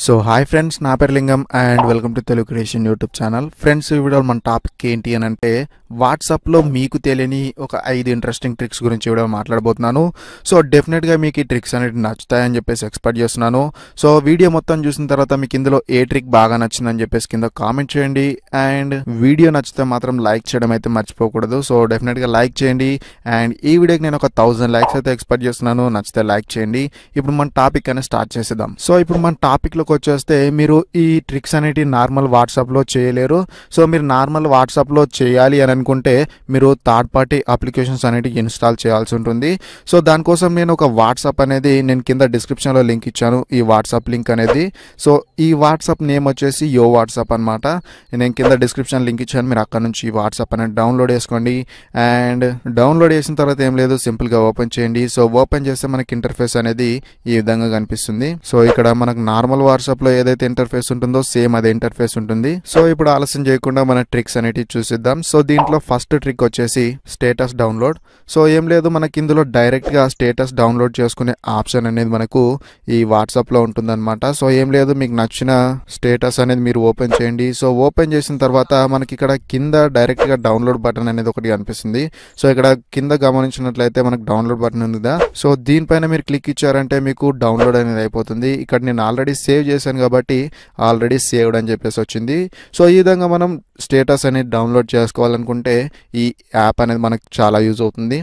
So hi friends, నా పేరు లింగం and welcome to Telugu creation YouTube channel. Friends, ఈ వీడియోలో మన టాపిక్ ఏంటి అని అంటే వాట్సాప్లో మీకు తెలియని ఒక 5 ఇంట్రెస్టింగ్ ట్రిక్స్ గురించి వీడియో మాట్లాడబోతున్నాను. సో డెఫినెట్గా మీకు ఈ ట్రిక్స్ అనేవి నచ్చుతాయని చెప్పేసి ఎక్స్పెక్ట్ చేస్తున్నాను. సో వీడియో మొత్తం చూసిన తర్వాత మీకు ఇందులో ఏ ట్రిక్ బాగా నచ్చిందని చెప్పేసి కింద కామెంట్ చేయండి. అండ్ వీడియో నచ్చితే మాత్రం లైక్ చేయడం అయితే మర్చిపోకూడదు. సో డెఫినెట్గా లైక్ చేయండి. అండ్ ఈ వీడియోకి నేను ఒక 1000 లైక్స్ అయితే ఎక్స్పెక్ట్ చేస్తున్నాను. నచ్చితే లైక్ చేయండి. ఇప్పుడు మన టాపిక్ అనేది స్టార్ట్ చేసేద్దాం. సో ఇప్పుడు మన టాపిక్లోకి వచ్చేస్తే మీరు ఈ ట్రిక్స్ అనేవి నార్మల్ వాట్సాప్లో చేయలేరు. సో మీరు నార్మల్ వాట్సాప్లో చేయాలి అని అనుకుంటే మీరు థర్డ్ పార్టీ అప్లికేషన్స్ అనేవి ఇన్స్టాల్ చేయాల్సి ఉంటుంది. సో దానికోసం నేను ఒక వాట్సాప్ అనేది నేను కింద డిస్క్రిప్షన్లో లింక్ ఇచ్చాను. ఈ వాట్సాప్ లింక్ అనేది, సో ఈ వాట్సాప్ నేమ్ వచ్చేసి యో వాట్సాప్ అనమాట. నేను కింద డిస్క్రిప్షన్ లింక్ ఇచ్చాను. మీరు అక్కడ నుంచి ఈ వాట్సాప్ అనేది డౌన్లోడ్ చేసుకోండి. అండ్ డౌన్లోడ్ చేసిన తర్వాత ఏం లేదు, సింపుల్గా ఓపెన్ చేయండి. సో ఓపెన్ చేస్తే మనకి ఇంటర్ఫేస్ అనేది ఈ విధంగా కనిపిస్తుంది. సో ఇక్కడ మనకు నార్మల్ వాట్సాప్లో ఏదైతే ఇంటర్ఫేస్ ఉంటుందో సేమ్ అదే ఇంటర్ఫేస్ ఉంటుంది. సో ఇప్పుడు ఆలస్యం చేయకుండా మన ట్రిక్స్ అనేవి చూసిద్దాం. సో దీంట్లో ఫస్ట్ ట్రిక్ వచ్చేసి స్టేటస్ డౌన్లోడ్. సో ఏం లేదు, మనకి ఇందులో డైరెక్ట్గా స్టేటస్ డౌన్లోడ్ చేసుకునే ఆప్షన్ అనేది మనకు ఈ వాట్సాప్లో ఉంటుందన్నమాట. సో ఏం లేదు, మీకు నచ్చిన స్టేటస్ అనేది మీరు ఓపెన్ చేయండి. సో ఓపెన్ చేసిన తర్వాత మనకి ఇక్కడ కింద డైరెక్ట్గా డౌన్లోడ్ బటన్ అనేది ఒకటి కనిపిస్తుంది. సో ఇక్కడ కింద గమనించినట్లయితే మనకు డౌన్లోడ్ బటన్ ఉందా. సో దీనిపైన మీరు క్లిక్ ఇచ్చారంటే మీకు డౌన్లోడ్ అనేది అయిపోతుంది. ఇక్కడ నేను ఆల్రెడీ సేవ్ చేశాను కాబట్టి ఆల్రెడీ సేవ్డ్ అని చెప్పేసి వచ్చింది. సో ఈ విధంగా మనం స్టేటస్ అనేది డౌన్లోడ్ చేసుకోవాలనుకుంటే ఈ యాప్ అనేది మనకు చాలా యూజ్ అవుతుంది.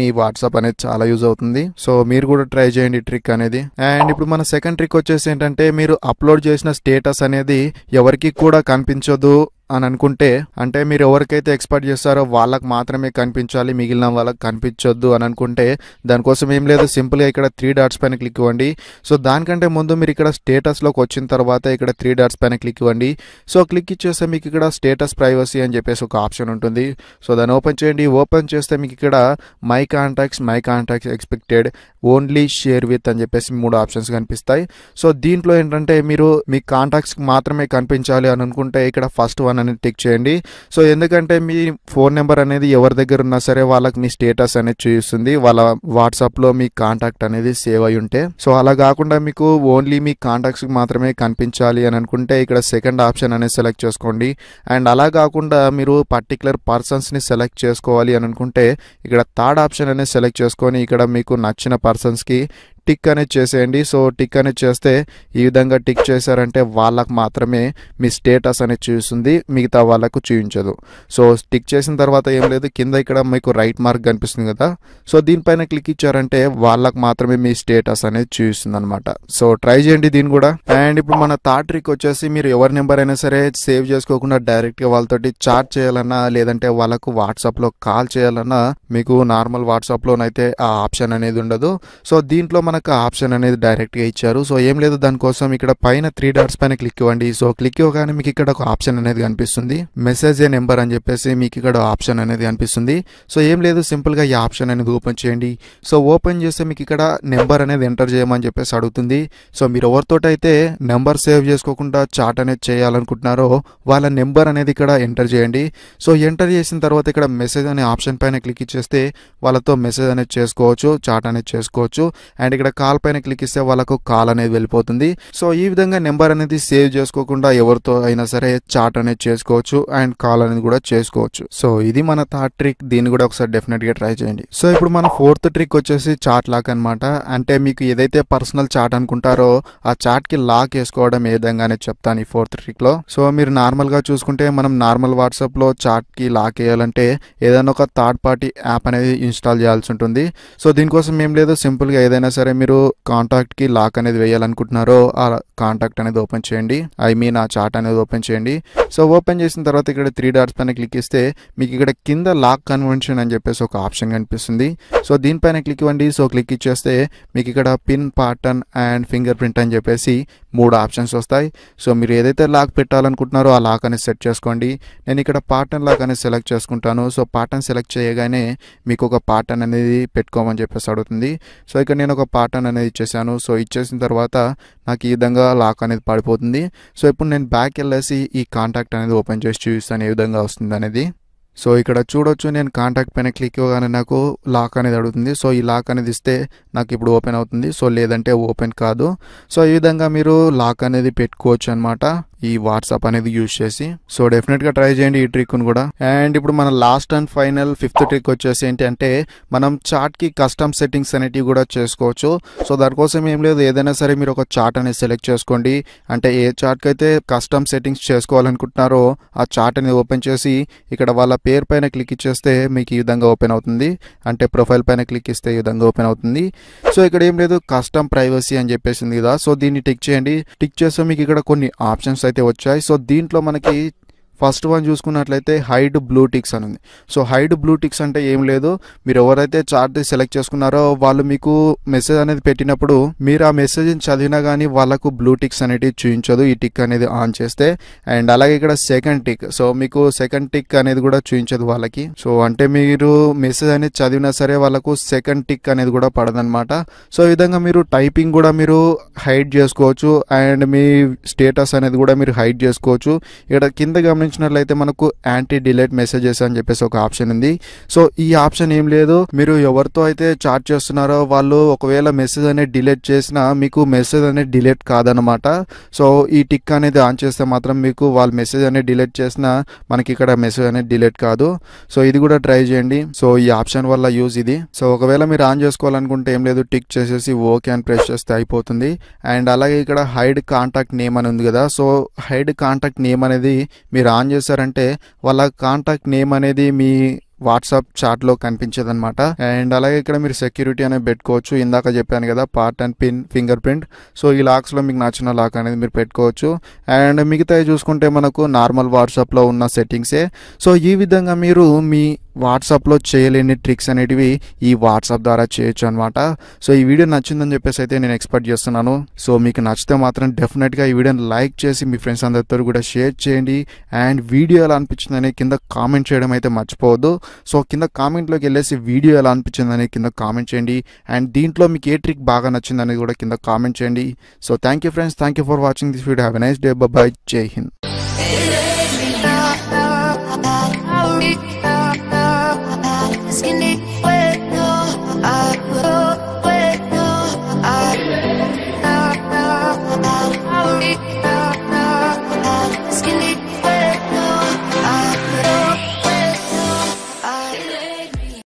ఈ వాట్సాప్ అనేది చాలా యూజ్ అవుతుంది. సో మీరు కూడా ట్రై చేయండి ఈ ట్రిక్ అనేది. అండ్ ఇప్పుడు మన సెకండ్ ట్రిక్ వచ్చేసి ఏంటంటే మీరు అప్లోడ్ చేసిన స్టేటస్ అనేది ఎవరికి కూడా కనిపించదు అని అనుకుంటే, అంటే మీరు ఎవరికైతే ఎక్స్పెక్ట్ చేస్తారో వాళ్ళకి మాత్రమే కనిపించాలి, మిగిలిన వాళ్ళకి కనిపించొద్దు అని అనుకుంటే దానికోసం ఏం లేదు, సింపుల్గా ఇక్కడ 3 డాట్స్ పైన క్లిక్ ఇవ్వండి. సో దానికంటే ముందు మీరు ఇక్కడ స్టేటస్లోకి వచ్చిన తర్వాత ఇక్కడ 3 డాట్స్ పైన క్లిక్ ఇవ్వండి. సో క్లిక్ ఇచ్చేస్తే మీకు ఇక్కడ స్టేటస్ ప్రైవసీ అని చెప్పేసి ఒక ఆప్షన్ ఉంటుంది. సో దాన్ని ఓపెన్ చేయండి. ఓపెన్ చేస్తే మీకు ఇక్కడ my contacts expected, only share with అని చెప్పేసి 3 ఆప్షన్స్ కనిపిస్తాయి. సో దీంట్లో ఏంటంటే మీరు మీ కాంటాక్ట్స్కి మాత్రమే కనిపించాలి అని అనుకుంటే ఇక్కడ ఫస్ట్ వన్ అనేది టిక్ చేయండి. సో ఎందుకంటే మీ ఫోన్ నెంబర్ అనేది ఎవరి దగ్గర ఉన్నా సరే వాళ్ళకి మీ స్టేటస్ అనేది చూపిస్తుంది, వాళ్ళ వాట్సాప్లో మీ కాంటాక్ట్ అనేది సేవ్ అయి ఉంటే. సో అలా కాకుండా మీకు ఓన్లీ మీ కాంటాక్ట్స్కి మాత్రమే కనిపించాలి అని అనుకుంటే ఇక్కడ సెకండ్ ఆప్షన్ అనేది సెలెక్ట్ చేసుకోండి. అండ్ అలా కాకుండా మీరు పర్టికులర్ పర్సన్స్ని సెలెక్ట్ చేసుకోవాలి అని అనుకుంటే ఇక్కడ థర్డ్ ఆప్షన్ అనేది సెలెక్ట్ చేసుకొని ఇక్కడ మీకు నచ్చిన పర్సన్స్కి టిక్ అనేది చేసేయండి. సో టిక్ అనేది చేస్తే ఈ విధంగా టిక్ చేశారంటే వాళ్ళకు మాత్రమే మీ స్టేటస్ అనేది చూస్తుంది, మిగతా వాళ్ళకు చూపించదు. సో టిక్ చేసిన తర్వాత ఏం లేదు, కింద ఇక్కడ మీకు రైట్ మార్క్ కనిపిస్తుంది కదా. సో దీనిపైన క్లిక్ ఇచ్చారంటే వాళ్ళకు మాత్రమే మీ స్టేటస్ అనేది చూపిస్తుంది అనమాట. సో ట్రై చేయండి దీన్ని కూడా. అండ్ ఇప్పుడు మన థర్డ్ ట్రిక్ వచ్చేసి మీరు ఎవరి నెంబర్ అయినా సరే సేవ్ చేసుకోకుండా డైరెక్ట్గా వాళ్ళతోటి చాట్ చేయాలన్నా లేదంటే వాళ్ళకు వాట్సాప్లో కాల్ చేయాలన్నా మీకు నార్మల్ వాట్సాప్లోనైతే ఆ ఆప్షన్ అనేది ఉండదు. సో దీంట్లో మనకు ఆప్షన్ అనేది డైరెక్ట్గా ఇచ్చారు. సో ఏం లేదు, దానికోసం ఇక్కడ పైన 3 డాట్స్ పైన క్లిక్ ఇవ్వండి. సో క్లిక్ ఇవ్వగానే మీకు ఇక్కడ ఒక ఆప్షన్ అనేది కనిపిస్తుంది, మెసేజ్ ఏ నెంబర్ అని చెప్పేసి మీకు ఇక్కడ ఆప్షన్ అనేది కనిపిస్తుంది. సో ఏం లేదు, సింపుల్గా ఈ ఆప్షన్ అనేది ఓపెన్ చేయండి. సో ఓపెన్ చేస్తే మీకు ఇక్కడ నెంబర్ అనేది ఎంటర్ చేయమని చెప్పేసి అడుగుతుంది. సో మీరు ఎవరితోటైతే నెంబర్ సేవ్ చేసుకోకుండా చాట్ అనేది చేయాలనుకుంటున్నారో వాళ్ళ నెంబర్ అనేది ఇక్కడ ఎంటర్ చేయండి. సో ఎంటర్ చేసిన తర్వాత ఇక్కడ మెసేజ్ అనే ఆప్షన్ పైన క్లిక్ ఇచ్చేస్తే వాళ్ళతో మెసేజ్ అనేది చేసుకోవచ్చు, చాట్ అనేది చేసుకోవచ్చు. అండ్ ఇక్కడ కాల్ పైన క్లిక్ ఇస్తే వాళ్ళకు కాల్ అనేది వెళ్ళిపోతుంది. సో ఈ విధంగా నెంబర్ అనేది సేవ్ చేసుకోకుండా ఎవరితో అయినా సరే చాట్ అనేది చేసుకోవచ్చు అండ్ కాల్ అనేది కూడా చేసుకోవచ్చు. సో ఇది మన థర్డ్ ట్రిక్, దీన్ని కూడా ఒకసారి డెఫినెట్ గా ట్రై చేయండి. సో ఇప్పుడు మన ఫోర్త్ ట్రిక్ వచ్చేసి చాట్ లాక్ అనమాట. అంటే మీకు ఏదైతే పర్సనల్ చాట్ అనుకుంటారో ఆ చాట్ కి లాక్ వేసుకోవడం ఏ విధంగా అనేది చెప్తాను ఈ ఫోర్త్ ట్రిక్ లో. సో మీరు నార్మల్ గా చూసుకుంటే మనం నార్మల్ వాట్సాప్ లో చాట్ కి లాక్ వేయాలంటే ఏదైనా ఒక థర్డ్ పార్టీ యాప్ అనేది ఇన్స్టాల్ చేయాల్సి ఉంటుంది. సో దీనికోసం ఏం లేదు, సింపుల్ గా ఏదైనా సరే మీరు కాంటాక్ట్ కి లాక్ అనేది వేయాలనుకుంటున్నారో ఆ కాంటాక్ట్ అనేది ఓపెన్ చేయండి, ఆ చాట్ అనేది ఓపెన్ చేయండి. సో ఓపెన్ చేసిన తర్వాత ఇక్కడ 3 డాట్స్ పైన క్లిక్ ఇస్తే మీకు ఇక్కడ కింద లాక్ కన్వెన్షన్ అని చెప్పేసి ఒక ఆప్షన్ కనిపిస్తుంది. సో దీనిపైన క్లిక్ ఇవ్వండి. సో క్లిక్ ఇచ్చేస్తే మీకు ఇక్కడ pin, pattern and finger print అని చెప్పేసి 3 ఆప్షన్స్ వస్తాయి. సో మీరు ఏదైతే లాక్ పెట్టాలనుకుంటున్నారో ఆ లాక్ అనేది సెట్ చేసుకోండి. నేను ఇక్కడ పాటర్న్ లాక్ అనేది సెలెక్ట్ చేసుకుంటాను. సో పాటర్న్ సెలెక్ట్ చేయగానే మీకు ఒక పాటర్న్ అనేది పెట్టుకోమని చెప్పేసి అడుగుతుంది. సో ఇక్కడ నేను ఒక పాటర్న్ అనేది ఇచ్చేసాను. సో ఇచ్చేసిన తర్వాత నాకు ఈ విధంగా లాక్ అనేది పడిపోతుంది. సో ఇప్పుడు నేను బ్యాక్ వెళ్ళేసి ఈ కాంటాక్ట్ అనేది ఓపెన్ చేసి చూపిస్తాను ఏ విధంగా వస్తుంది అనేది. సో ఇక్కడ చూడొచ్చు, నేను కాంటాక్ట్ పైన క్లిక్ ఇవ్వగానే నాకు లాక్ అనేది అడుగుతుంది. సో ఈ లాక్ అనేది ఇస్తే నాకు ఇప్పుడు ఓపెన్ అవుతుంది. సో లేదంటే ఓపెన్ కాదు. సో ఈ విధంగా మీరు లాక్ అనేది పెట్టుకోవచ్చు అనమాట ఈ వాట్సాప్ అనేది యూజ్ చేసి. సో డెఫినెట్గా ట్రై చేయండి ఈ ట్రిక్ను కూడా. అండ్ ఇప్పుడు మన last and final 5th trick వచ్చేసి ఏంటి అంటే మనం చాట్కి కస్టమ్ సెట్టింగ్స్ అనేటివి కూడా చేసుకోవచ్చు. సో దానికోసం ఏం లేదు, ఏదైనా సరే మీరు ఒక చాట్ అనేది సెలెక్ట్ చేసుకోండి. అంటే ఏ చాట్కి అయితే కస్టమ్ సెట్టింగ్స్ చేసుకోవాలనుకుంటున్నారో ఆ చాట్ అనేది ఓపెన్ చేసి ఇక్కడ వాళ్ళ పేరు పైన క్లిక్ ఇచ్చేస్తే మీకు ఈ విధంగా ఓపెన్ అవుతుంది. అంటే ప్రొఫైల్ పైన క్లిక్ ఇస్తే ఈ విధంగా ఓపెన్ అవుతుంది. సో ఇక్కడ ఏం లేదు, కస్టమ్ ప్రైవసీ అని చెప్పేసింది కదా. సో దీన్ని టిక్ చేయండి. టిక్ చేస్తే మీకు ఇక్కడ కొన్ని ఆప్షన్స్ అయితే వచ్చాయి. సో దీంట్లో మనకి ఫస్ట్ వన్ చూసుకున్నట్లయితే హైడ్ బ్లూ టిక్స్ అని ఉంది. సో హైడ్ బ్లూ టిక్స్ అంటే ఏం లేదు, మీరు ఎవరైతే చార్ట్ సెలెక్ట్ చేసుకున్నారో వాళ్ళు మీకు మెసేజ్ అనేది పెట్టినప్పుడు మీరు ఆ మెసేజ్ని చదివినా కానీ వాళ్ళకు బ్లూ టిక్స్ అనేటివి చూపించదు ఈ టిక్ అనేది ఆన్ చేస్తే. అండ్ అలాగే ఇక్కడ సెకండ్ టిక్, సో మీకు సెకండ్ టిక్ అనేది కూడా చూపించదు వాళ్ళకి. సో అంటే మీరు మెసేజ్ అనేది చదివినా సరే వాళ్ళకు సెకండ్ టిక్ అనేది కూడా పడదనమాట. సో ఈ విధంగా మీరు టైపింగ్ కూడా మీరు హైడ్ చేసుకోవచ్చు అండ్ మీ స్టేటస్ అనేది కూడా మీరు హైడ్ చేసుకోవచ్చు. ఇక్కడ కింద గమనించినట్లయితే మనకు యాంటీ డిలీట్ మెసేజెస్ అని చెప్పేసి ఒక ఆప్షన్ ఉంది. సో ఈ ఆప్షన్ ఏం లేదు, మీరు ఎవరితో అయితే చాట్ చేస్తున్నారో వాళ్ళు ఒకవేళ మెసేజ్ అనేది డిలీట్ చేసినా మీకు మెసేజ్ అనేది డిలీట్ కాదనమాట. సో ఈ టిక్ అనేది ఆన్ చేస్తే మాత్రం మీకు వాళ్ళు మెసేజ్ అనేది డిలీట్ చేసినా మనకి ఇక్కడ మెసేజ్ అనేది డిలీట్ కాదు. సో ఇది కూడా ట్రై చేయండి. సో ఈ ఆప్షన్ వల్ల యూజ్ ఇది. సో ఒకవేళ మీరు ఆన్ చేసుకోవాలనుకుంటే ఏం లేదు, టిక్ చేసేసి ఓకే అని ప్రెస్ చేస్తే అయిపోతుంది. అండ్ అలాగే ఇక్కడ హైడ్ కాంటాక్ట్ నేమ్ అని ఉంది కదా. సో హైడ్ కాంటాక్ట్ నేమ్ అనేది మీరు ఆన్ చేశారంటే వాళ్ళ కాంటాక్ట్ నేమ్ అనేది మీ వాట్సాప్ చాట్లో కనిపించదు అనమాట. అండ్ అలాగే ఇక్కడ మీరు సెక్యూరిటీ అనేది పెట్టుకోవచ్చు. ఇందాక చెప్పాను కదా, part and pin, finger print. So ఈ లాక్స్లో మీకు నచ్చిన లాక్ అనేది మీరు పెట్టుకోవచ్చు. అండ్ మిగతాయి చూసుకుంటే మనకు నార్మల్ వాట్సాప్లో ఉన్న సెట్టింగ్సే. సో ఈ విధంగా మీరు మీ వాట్సాప్లో చేయలేని ట్రిక్స్ అనేటివి ఈ వాట్సాప్ ద్వారా చేయొచ్చు అనమాట. సో ఈ వీడియో నచ్చిందని చెప్పేసి అయితే నేను ఎక్స్పెక్ట్ చేస్తున్నాను. సో మీకు నచ్చితే మాత్రం డెఫినెట్గా ఈ వీడియోని లైక్ చేసి మీ ఫ్రెండ్స్ అందరితో కూడా షేర్ చేయండి. అండ్ వీడియో ఎలా అనిపించిందని కింద కామెంట్ చేయడం అయితే మర్చిపోవద్దు. సో కింద కామెంట్లోకి వెళ్ళేసి వీడియో ఎలా అనిపించిందని కింద కామెంట్ చేయండి. అండ్ దీంట్లో మీకు ఏ ట్రిక్ బాగా నచ్చిందని కూడా కింద కామెంట్ చేయండి. So thank you friends, thank you for watching this video. Have a nice day. By. జై హింద్.